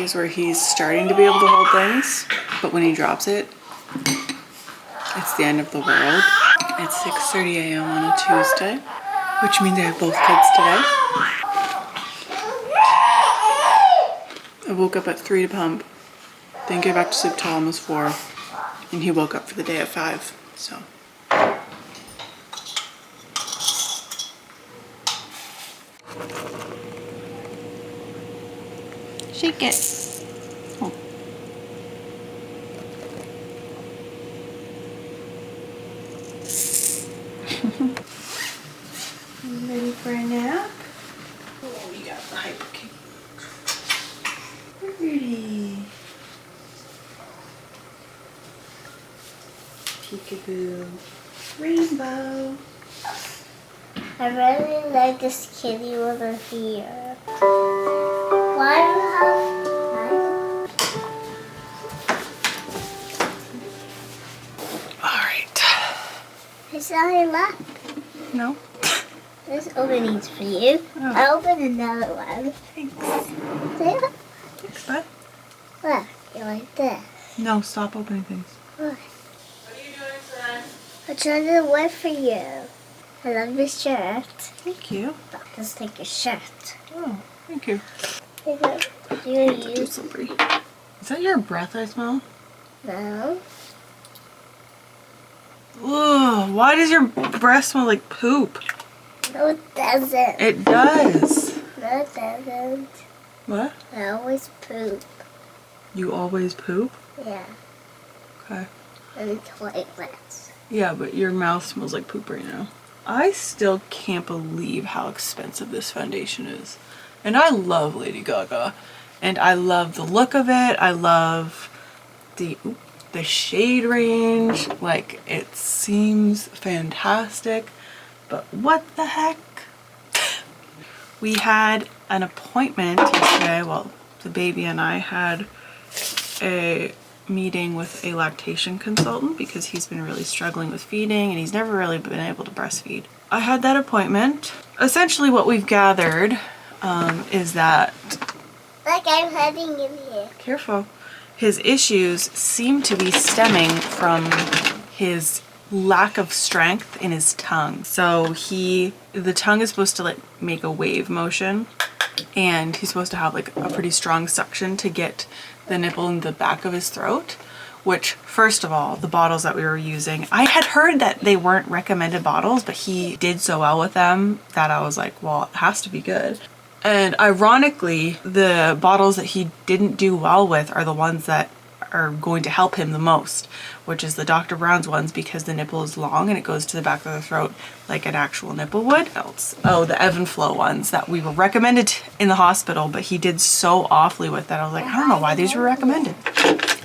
is where he's starting to be able to hold things, but when he drops it, it's the end of the world. It's 6:30 a.m. on a Tuesday, which means I have both kids today. I woke up at 3 to pump, didn't get back to sleep till almost 4, and he woke up for the day at 5, so. Shake it. Oh. You ready for a nap? Oh, we got the hyper cake. Pretty. Peekaboo. Rainbow. I really like this kitty over here. Why do you have... Alright. Is that your lap? No? This opening's for you. Oh. I opened another one. Thanks. See? Thanks, bud. Look, you like this. No, stop opening things. Look. What are you doing, son? I'm trying to wait for you. I love your shirt. Thank you. Just take your shirt. Oh, thank you. Do you use... Slippery. Is that your breath I smell? No. Ugh, why does your breath smell like poop? No, it doesn't. It does. No, it doesn't. What? I always poop. You always poop? Yeah. Okay. And toilets. Yeah, but your mouth smells like poop right now. I still can't believe how expensive this foundation is. And I love Lady Gaga. And I love the look of it. I love the shade range. Like, it seems fantastic. But what the heck? We had an appointment yesterday. Well, the baby and I had a meeting with a lactation consultant because he's been really struggling with feeding and he's never really been able to breastfeed. I had that appointment. Essentially what we've gathered is that... Like I'm heading in here. Careful. His issues seem to be stemming from his lack of strength in his tongue. So the tongue is supposed to like make a wave motion and he's supposed to have like a pretty strong suction to get the nipple in the back of his throat, which first of all, the bottles that we were using, I had heard that they weren't recommended bottles, but he did so well with them that I was like, well, it has to be good. And ironically, the bottles that he didn't do well with are the ones that are going to help him the most, which is the Dr. Brown's ones because the nipple is long and it goes to the back of the throat like an actual nipple would. Oh, the Ebb and Flow ones that we were recommended in the hospital, but he did so awfully with that. I was like, I don't know why these were recommended.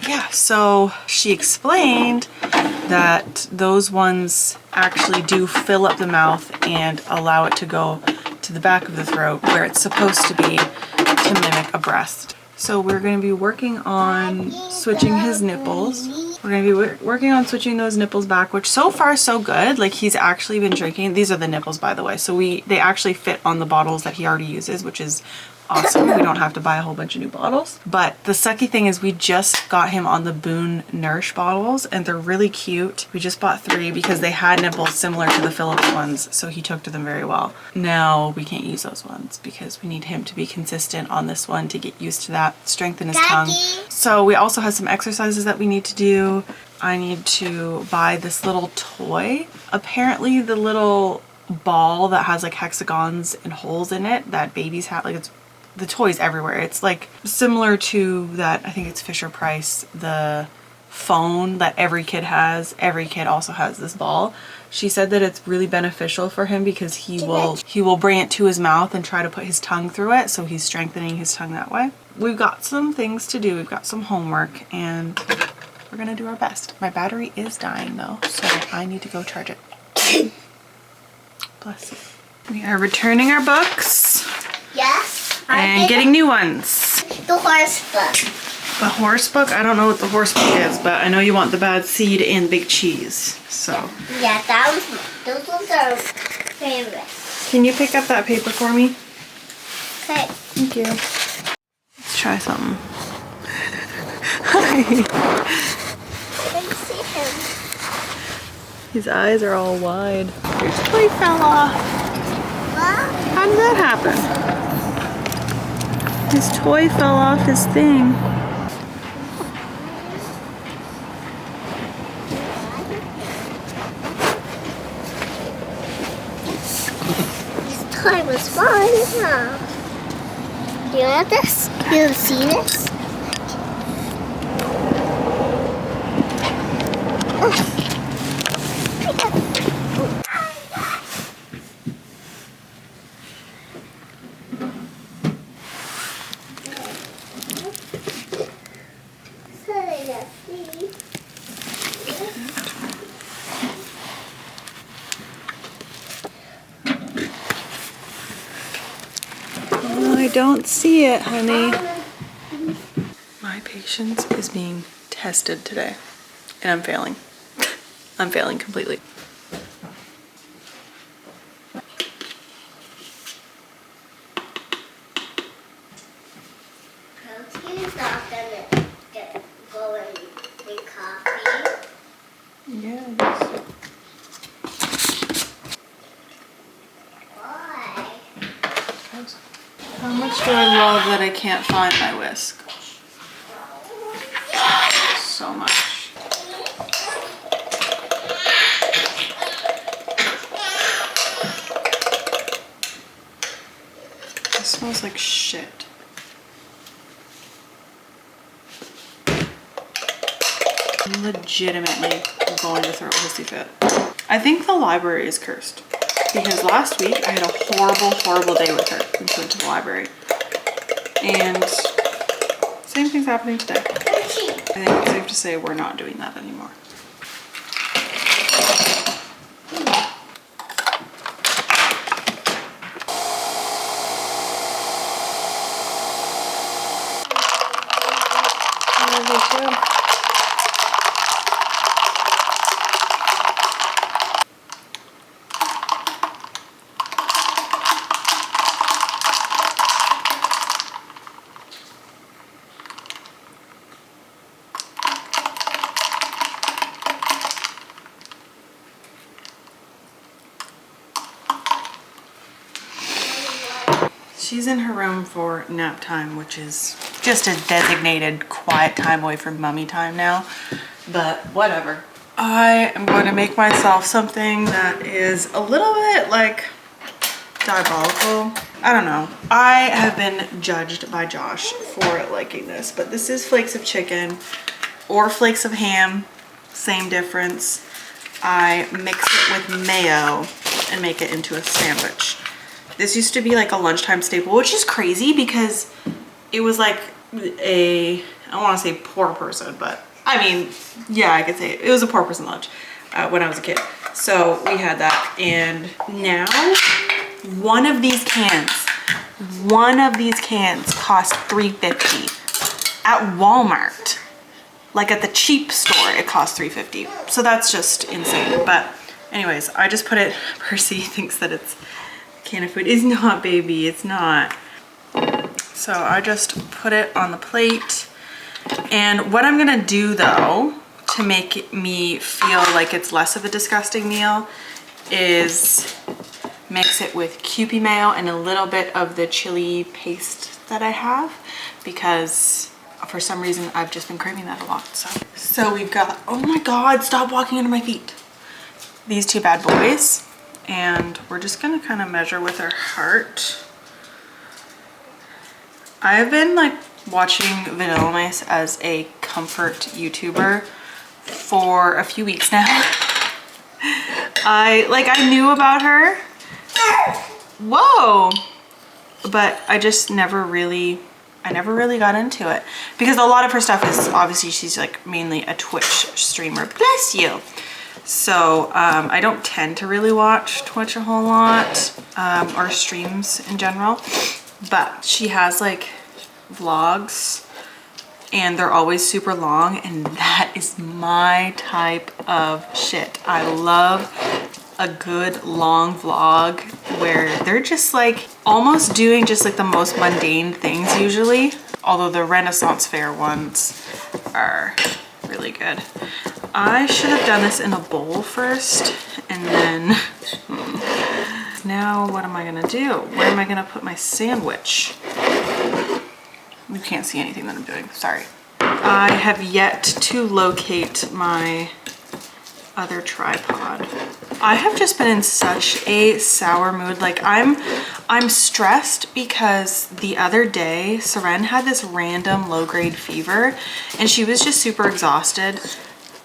Yeah, so she explained that those ones actually do fill up the mouth and allow it to go to the back of the throat where it's supposed to be to mimic a breast. So we're going to be working on switching his nipples. We're going to be working on switching those nipples back, which so far so good. Like he's actually been drinking. These are the nipples, by the way. So they actually fit on the bottles that he already uses, which is awesome. We don't have to buy a whole bunch of new bottles. But the sucky thing is we just got him on the Boone Nourish bottles and they're really cute. We just bought 3 because they had nipples similar to the Philips ones, so he took to them very well. Now we can't use those ones because we need him to be consistent on this one to get used to that, strengthen his tongue. So we also have some exercises that we need to do. I need to buy this little toy. Apparently the little ball that has like hexagons and holes in it that babies have, like the toys everywhere. It's like similar to that, I think it's Fisher Price, the phone that every kid has. Every kid also has this ball. She said that it's really beneficial for him because he will bring it to his mouth and try to put his tongue through it, so he's strengthening his tongue that way. We've got some things to do. We've got some homework and we're gonna do our best. My battery is dying though, so I need to go charge it. Bless you. We are returning our books. Yes. And getting new ones. The horse book. The horse book? I don't know what the horse book is, but I know you want the bad seed and big cheese. So. Yeah, those ones are favorite. Can you pick up that paper for me? Okay. Thank you. Let's try something. Why? I see him. His eyes are all wide. His toy fell off. What? How did that happen? His toy fell off his thing. This toy was fun, huh? Do you want this? You want to see this? Oh, I don't see it, honey. My patience is being tested today, and I'm failing. I'm failing completely. Protein's not gonna go in coffee. Yeah. Why? How much do I love that I can't find my whisk? So much. It smells like shit. I'm legitimately going to throw a hissy fit. I think the library is cursed because last week I had a horrible, horrible day with her when she went to the library. And same thing's happening today. I think it's safe to say we're not doing that anymore. She's in her room for nap time, which is just a designated quiet time away from mummy time now, but whatever. I am going to make myself something that is a little bit like diabolical. I don't know. I have been judged by Josh for liking this, but this is flakes of chicken or flakes of ham, same difference. I mix it with mayo and make it into a sandwich. This used to be like a lunchtime staple, which is crazy because it was like I don't want to say poor person, but I mean, yeah, I could say it was a poor person lunch when I was a kid. So we had that, and now one of these cans cost $3.50 at Walmart. Like at the cheap store, it costs $3.50. So that's just insane. But anyways, I just put it. Percy thinks that it's can of food. It's not, baby, it's not. So I just put it on the plate. And what I'm gonna do though, to make me feel like it's less of a disgusting meal, is mix it with Kewpie mayo and a little bit of the chili paste that I have, because for some reason I've just been craving that a lot. So we've got, oh my God, stop walking under my feet. These two bad boys. And we're just gonna kind of measure with our heart. I've been like watching Vanilla Mice as a comfort YouTuber for a few weeks now. I knew about her. Whoa! But I just never really got into it because a lot of her stuff is obviously she's like mainly a Twitch streamer. Bless you. So I don't tend to really watch Twitch a whole lot or streams in general, but she has like vlogs and they're always super long, and that is my type of shit. I love a good long vlog where they're just like almost doing just like the most mundane things usually, although the Renaissance Fair ones are really good. I should have done this in a bowl first, and then now what am I gonna do? Where am I gonna put my sandwich? You can't see anything that I'm doing, sorry. I have yet to locate my other tripod. I have just been in such a sour mood. Like I'm stressed because the other day Seren had this random low-grade fever and she was just super exhausted,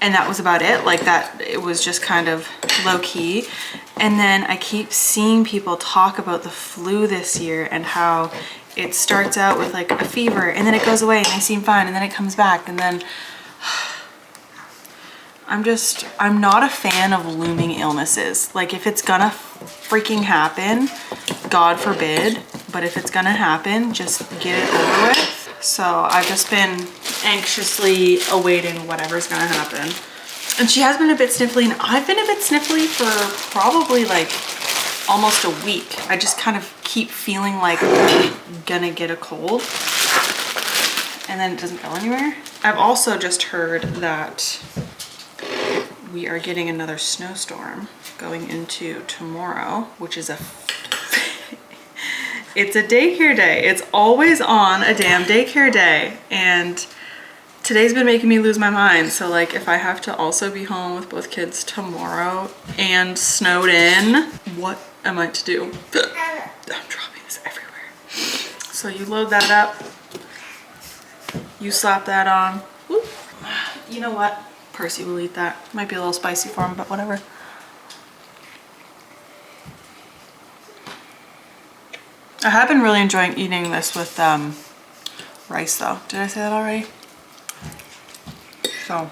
and that was about it. Like that, it was just kind of low-key. And then I keep seeing people talk about the flu this year and how it starts out with like a fever and then it goes away and they seem fine and then it comes back, and then I'm not a fan of looming illnesses. Like if it's gonna freaking happen, God forbid, but if it's gonna happen, just get it over with. So I've just been anxiously awaiting whatever's gonna happen. And she has been a bit sniffly, and I've been a bit sniffly for probably like almost a week. I just kind of keep feeling like I'm gonna get a cold and then it doesn't go anywhere. I've also just heard that we are getting another snowstorm going into tomorrow, which is it's a daycare day. It's always on a damn daycare day. And today's been making me lose my mind. So like if I have to also be home with both kids tomorrow and snowed in, what am I to do? I'm dropping this everywhere. So you load that up, you slap that on. Whoop. You know what? Percy will eat that. Might be a little spicy for him, but whatever. I have been really enjoying eating this with rice though. Did I say that already? So,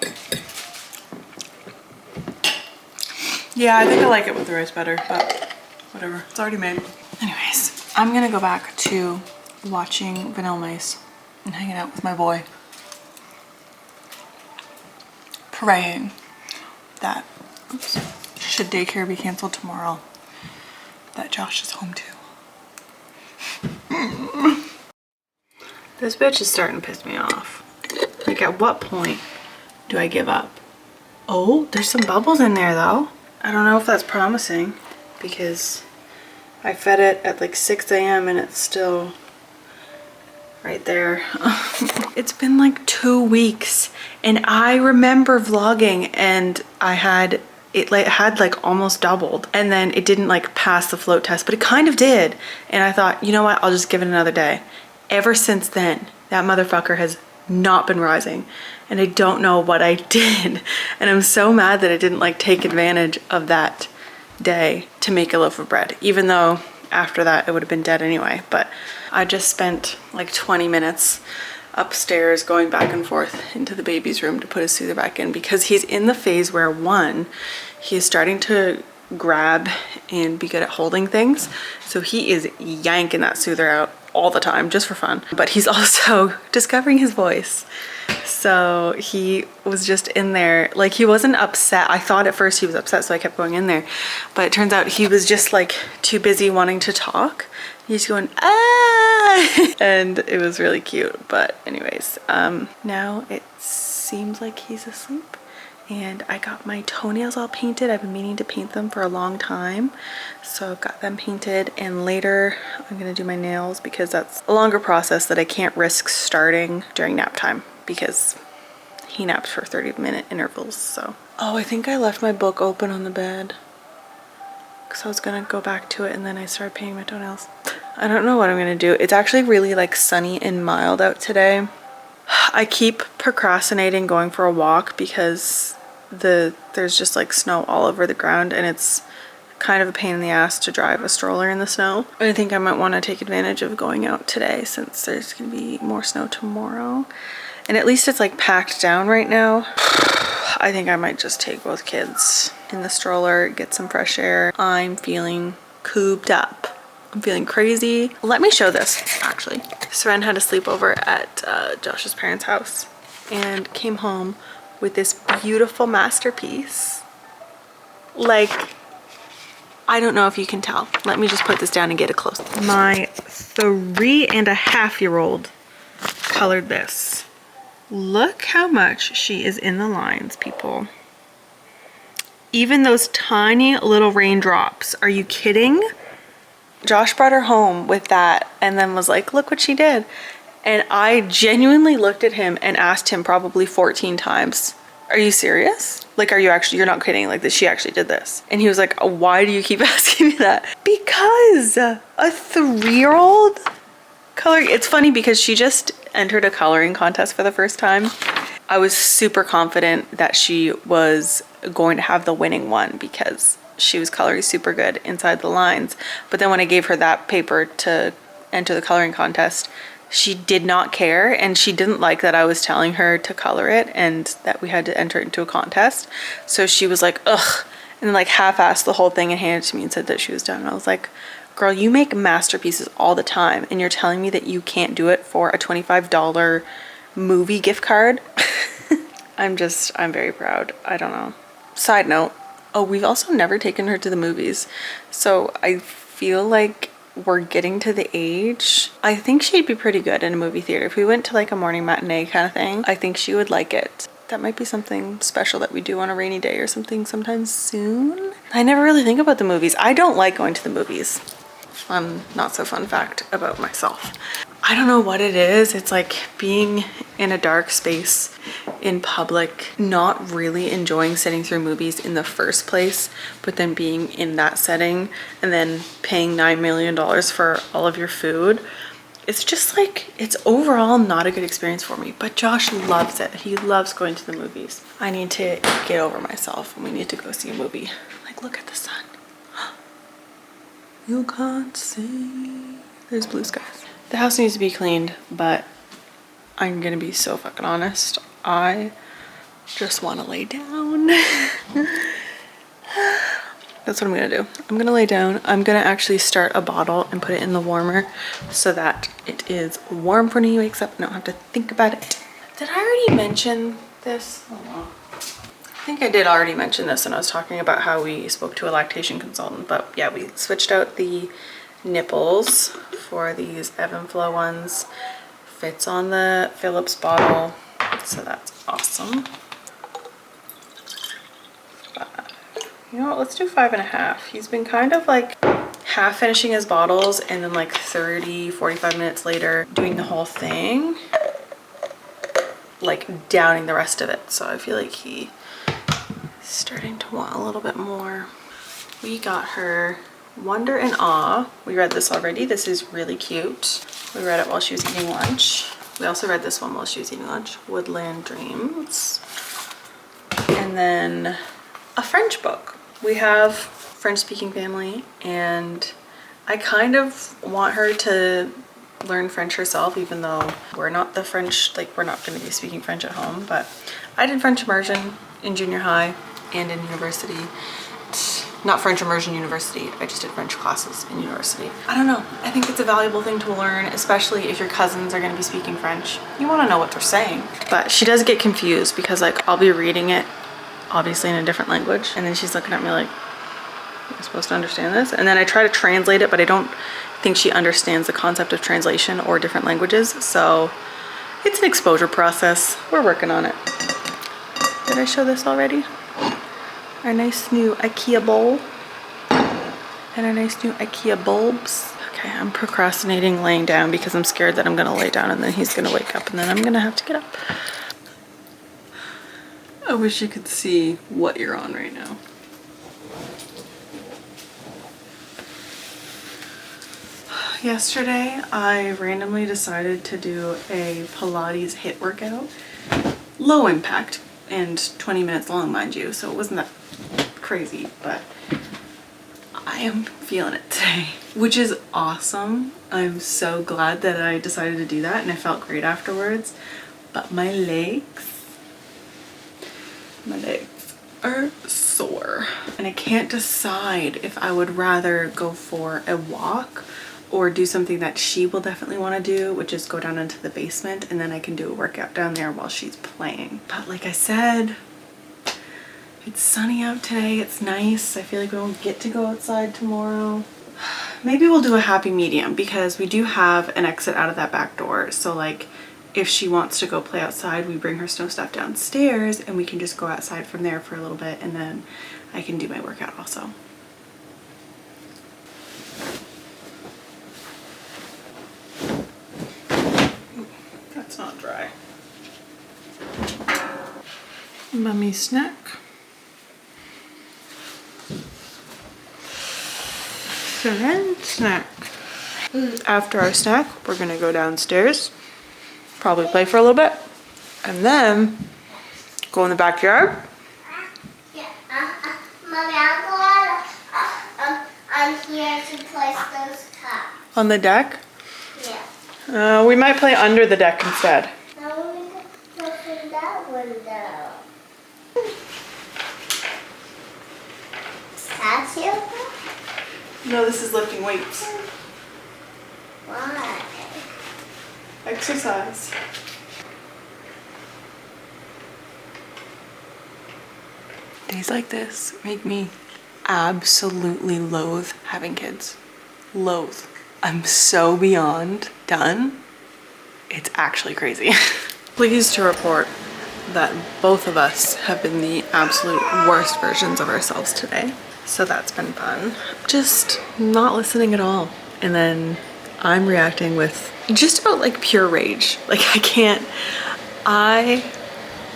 yeah, I think I like it with the rice better, but whatever, it's already made. Anyways, I'm gonna go back to watching Vanilla Mice and hanging out with my boy. Praying that, oops, should daycare be canceled tomorrow, that Josh is home too. This bitch is starting to piss me off. Like at what point do I give up? Oh, there's some bubbles in there though. I don't know if that's promising because I fed it at like 6 a.m. and it's still right there. It's been like 2 weeks and I remember vlogging and it had like almost doubled, and then it didn't like pass the float test, but it kind of did. And I thought, you know what, I'll just give it another day. Ever since then, that motherfucker has not been rising, and I don't know what I did. And I'm so mad that I didn't like take advantage of that day to make a loaf of bread, even though after that it would have been dead anyway. But I just spent like 20 minutes upstairs going back and forth into the baby's room to put his soother back in, because he's in the phase where one, he is starting to grab and be good at holding things. So he is yanking that soother out all the time just for fun, but he's also discovering his voice. So he was just in there, like he wasn't upset. I thought at first he was upset, so I kept going in there, but it turns out he was just like too busy wanting to talk. He's going, ah, and it was really cute. But anyways, now it seems like he's asleep, and I got my toenails all painted. I've been meaning to paint them for a long time, so I've got them painted, and later I'm gonna do my nails because that's a longer process that I can't risk starting during nap time because he naps for 30-minute intervals. So, oh, I think I left my book open on the bed because I was gonna go back to it, and then I started painting my toenails. I don't know what I'm gonna do. It's actually really like sunny and mild out today. I keep procrastinating going for a walk because there's just like snow all over the ground, and it's kind of a pain in the ass to drive a stroller in the snow. I think I might want to take advantage of going out today since there's gonna be more snow tomorrow, and at least it's like packed down right now. I think I might just take both kids in the stroller, get some fresh air. I'm feeling cooped up. I'm feeling crazy. Let me show this, actually. Seren had a sleepover at Josh's parents' house and came home with this beautiful masterpiece. Like, I don't know if you can tell. Let me just put this down and get it close. My 3.5-year-old colored this. Look how much she is in the lines, people. Even those tiny little raindrops. Are you kidding? Josh brought her home with that and then was like, look what she did. And I genuinely looked at him and asked him probably 14 times, are you serious? Like, are you actually, you're not kidding, like that she actually did this? And he was like, why do you keep asking me that? Because a 3-year-old coloring, it's funny because she just entered a coloring contest for the first time. I was super confident that she was going to have the winning one because she was coloring super good inside the lines. But then when I gave her that paper to enter the coloring contest, she did not care, and she didn't like that I was telling her to color it and that we had to enter it into a contest. So she was like, ugh, and then like half-assed the whole thing and handed it to me and said that she was done. And I was like, girl, you make masterpieces all the time and you're telling me that you can't do it for a $25 movie gift card? I'm very proud. I don't know. Side note, oh, we've also never taken her to the movies. So I feel like we're getting to the age. I think she'd be pretty good in a movie theater. If we went to like a morning matinee kind of thing, I think she would like it. That might be something special that we do on a rainy day or something sometime soon. I never really think about the movies. I don't like going to the movies. Not so fun fact about myself. I don't know what it is. It's like being in a dark space in public, not really enjoying sitting through movies in the first place, but then being in that setting and then paying $9 million for all of your food. It's just like, it's overall not a good experience for me, but Josh loves it. He loves going to the movies. I need to get over myself and we need to go see a movie. Like, look at the sun. You can't see. There's blue skies. The house needs to be cleaned, but I'm gonna be so fucking honest. I just want to lay down. That's what I'm gonna do. I'm gonna lay down. I'm gonna actually start a bottle and put it in the warmer so that it is warm for when he wakes up and I don't have to think about it. Did I already mention this? Oh, no. I think I did already mention this when I was talking about how we spoke to a lactation consultant, but yeah, we switched out the nipples for these ebb and flow ones. Fits on the Phillips bottle, so that's awesome. You know what, let's do 5.5. He's been kind of like half finishing his bottles and then like 30-45 minutes later doing the whole thing, like downing the rest of it. So I feel like he's starting to want a little bit more. We got her Wonder and Awe. We read this already. This is really cute. We read it while she was eating lunch. We also read this one while she was eating lunch. Woodland Dreams. And then a French book. We have French speaking family and I kind of want her to learn French herself, even though we're not the French, like we're not going to be speaking French at home, but I did French immersion in junior high and in university. Not French immersion university, I just did French classes in university. I don't know, I think it's a valuable thing to learn, especially if your cousins are gonna be speaking French. You wanna know what they're saying. But she does get confused because like I'll be reading it obviously in a different language and then she's looking at me like, am I supposed to understand this? And then I try to translate it, but I don't think she understands the concept of translation or different languages. So it's an exposure process. We're working on it. Did I show this already? Our nice new IKEA bowl and our nice new IKEA bulbs. Okay, I'm procrastinating laying down because I'm scared that I'm gonna lay down and then he's gonna wake up and then I'm gonna have to get up. I wish you could see what you're on right now. Yesterday, I randomly decided to do a Pilates HIIT workout. Low impact and 20 minutes long, mind you, so it wasn't that crazy, but I am feeling it today, which is awesome. I'm so glad that I decided to do that and I felt great afterwards. But my legs are sore and I can't decide if I would rather go for a walk or do something that she will definitely want to do, which is go down into the basement and then I can do a workout down there while she's playing. But like I said, it's sunny out today, it's nice. I feel like we won't get to go outside tomorrow. Maybe we'll do a happy medium because we do have an exit out of that back door. So like if she wants to go play outside, we bring her snow stuff downstairs and we can just go outside from there for a little bit, and then I can do my workout also. That's not dry. Mummy snack. Seren snack. After our snack, we're gonna go downstairs, probably play for a little bit, and then go in the backyard. Yeah, Mommy, I'm here to place those cups. On the deck? Yeah. We might play under the deck instead. Now we can open that window. That's your cup? No, this is lifting weights. Why? Exercise. Days like this make me absolutely loathe having kids. Loathe. I'm so beyond done. It's actually crazy. Pleased to report that both of us have been the absolute worst versions of ourselves today. So that's been fun. Just not listening at all. And then I'm reacting with just about like pure rage. Like I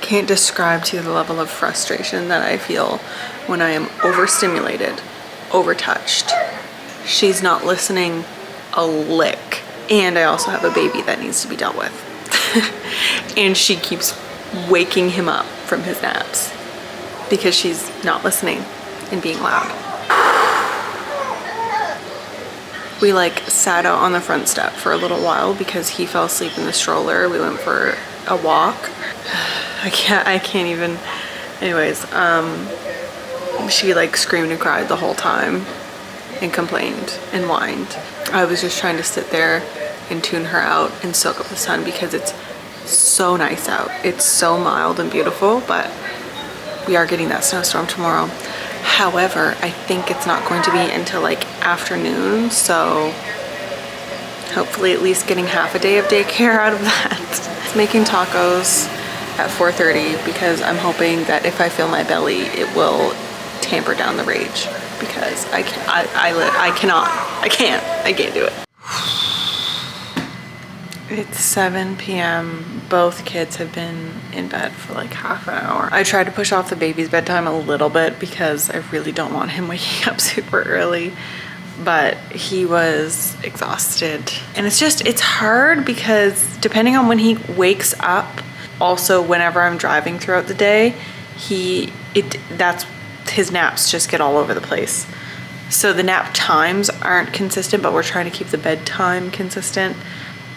can't describe to you the level of frustration that I feel when I am overstimulated, overtouched. She's not listening a lick. And I also have a baby that needs to be dealt with. And she keeps waking him up from his naps because she's not listening and being loud. We like sat out on the front step for a little while because he fell asleep in the stroller. We went for a walk. I can't even. Anyways, she like screamed and cried the whole time and complained and whined. I was just trying to sit there and tune her out and soak up the sun because it's so nice out. It's so mild and beautiful, but we are getting that snowstorm tomorrow. However, I think it's not going to be until like afternoon, so hopefully at least getting half a day of daycare out of that. Making tacos at 4:30 because I'm hoping that if I feel my belly, it will tamper down the rage because I can't do it. It's 7 p.m. Both kids have been in bed for like half an hour. I tried to push off the baby's bedtime a little bit because I really don't want him waking up super early, but he was exhausted. And it's hard because depending on when he wakes up, also whenever I'm driving throughout the day, his naps just get all over the place. So the nap times aren't consistent, but we're trying to keep the bedtime consistent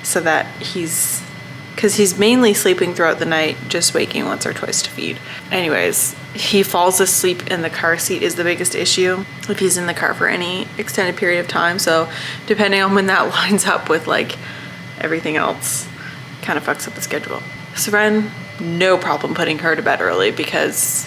so that because he's mainly sleeping throughout the night, just waking once or twice to feed. Anyways, he falls asleep in the car seat is the biggest issue if he's in the car for any extended period of time. So depending on when that lines up with like everything else, kind of fucks up the schedule. Seren, no problem putting her to bed early because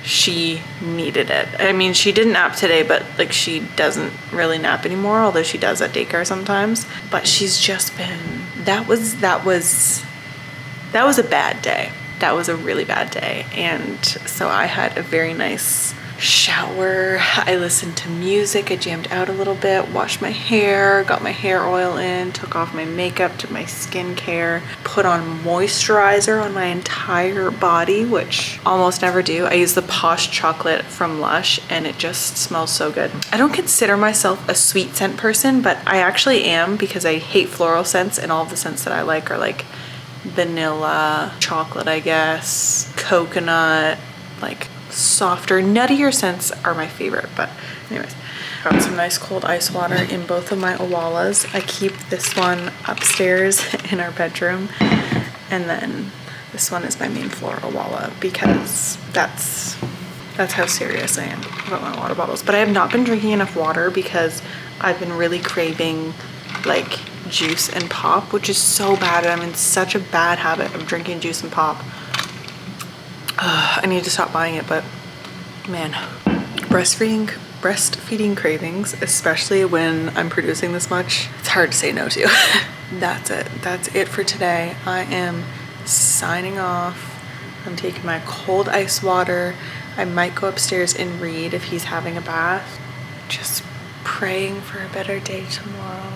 she needed it. I mean, she didn't nap today, but like she doesn't really nap anymore, although she does at daycare sometimes. But she's just been, that was a bad day. That was a really bad day. And so I had a very nice shower. I listened to music. I jammed out a little bit, washed my hair, got my hair oil in, took off my makeup, did my skincare, put on moisturizer on my entire body, which I almost never do. I use the Posh chocolate from Lush and it just smells so good. I don't consider myself a sweet scent person, but I actually am because I hate floral scents, and all of the scents that I like are like vanilla, chocolate, I guess, coconut, like softer, nuttier scents are my favorite. But anyways, got some nice cold ice water in both of my Owalas. I keep this one upstairs in our bedroom, and then this one is my main floor Owala because that's how serious I am about my water bottles. But I have not been drinking enough water because I've been really craving like juice and pop, which is so bad. I'm in such a bad habit of drinking juice and pop. I need to stop buying it, but man, breastfeeding cravings, especially when I'm producing this much, it's hard to say no to. that's it. That's it for today. I am signing off. I'm taking my cold ice water. I might go upstairs and read if he's having a bath. Just praying for a better day tomorrow.